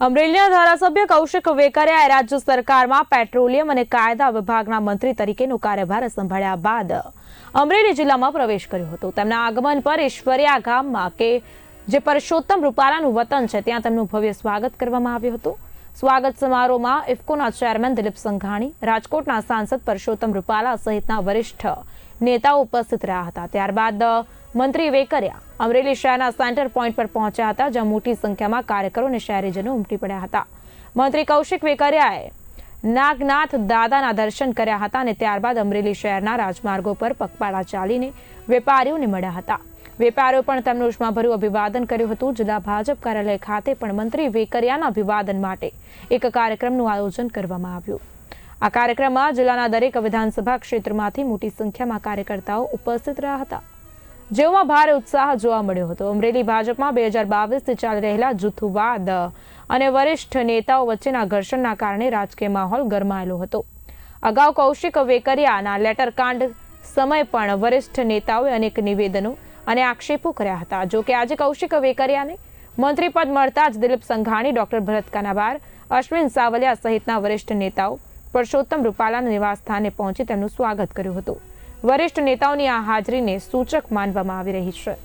અમરેલીના ધારાસભ્ય કૌશિક વેકરિયાએ રાજ્ય સરકારમાં પેટ્રોલિયમ અને કાયદા વિભાગના મંત્રી તરીકેનો કાર્યભાર સંભાળ્યા બાદ અમરેલી જિલ્લામાં પ્રવેશ કર્યો હતો। તેમના આગમન પર ઈશ્વરિયા ગામમાં કે જે પરસોત્તમ રૂપાલાનું વતન છે ત્યાં તેમનું ભવ્ય સ્વાગત કરવામાં આવ્યું હતું। સ્વાગત સમારોહમાં ઇફકોના ચેરમેન દિલીપ સંઘાણી, રાજકોટના સાંસદ પરસોત્તમ રૂપાલા સહિતના વરિષ્ઠ નેતાઓ ઉપસ્થિત રહ્યા હતા। ત્યારબાદ મંત્રી વેકરિયા અમરેલી શહેરના સેન્ટર પોઈન્ટ પર પહોંચ્યા હતા, જ્યાં મોટી સંખ્યામાં કાર્યકરો અને શહેરીજનો ઉમટી પડ્યા હતા। મંત્રી કૌશિક વેકરિયાએ નાગનાથ દાદાના દર્શન કર્યા હતા અને ત્યારબાદ અમરેલી શહેરના રાજમાર્ગો પર પગપાળા ચાલીને વેપારીઓને મળ્યા હતા। વેપારીઓ પણ તેમનું ઉષ્માભર્યું અભિવાદન કર્યું હતું। જિલ્લા ભાજપ કાર્યાલય ખાતે પણ મંત્રી વેકરિયાના અભિવાદન માટે એક કાર્યક્રમનું આયોજન કરવામાં આવ્યું। આ કાર્યક્રમમાં જિલ્લાના દરેક વિધાનસભા ક્ષેત્રમાંથી મોટી સંખ્યામાં કાર્યકર્તાઓ ઉપસ્થિત રહ્યા હતા, જેઓમાં ભારે ઉત્સાહ જોવા મળ્યો હતો। અમરેલી ભાજપમાં 2022થી ચાલી રહેલા જૂથવાદ અને વરિષ્ઠ નેતાઓ વચ્ચેના ઘર્ષણના કારણે રાજકીય માહોલ ગરમાયેલો હતો। અગાઉ કૌશિક વેકરિયાના લેટરકાંડ સમયે પણ વરિષ્ઠ નેતાઓએ અનેક નિવેદનો અને આક્ષેપો કર્યા હતા। જો કે આજે કૌશિક વેકરિયાને મંત્રી પદ મળતા જ દિલીપ સંઘાણી, ડોક્ટર ભરત કાનાબાર, અશ્વિન સાવલિયા સહિતના વરિષ્ઠ નેતાઓ પરસોત્તમ રૂપાલાના નિવાસસ્થાને પહોંચી તેમનું સ્વાગત કર્યું હતું। વરિષ્ઠ નેતાઓની આ હાજરીને સૂચક માનવામાં આવી રહી છે।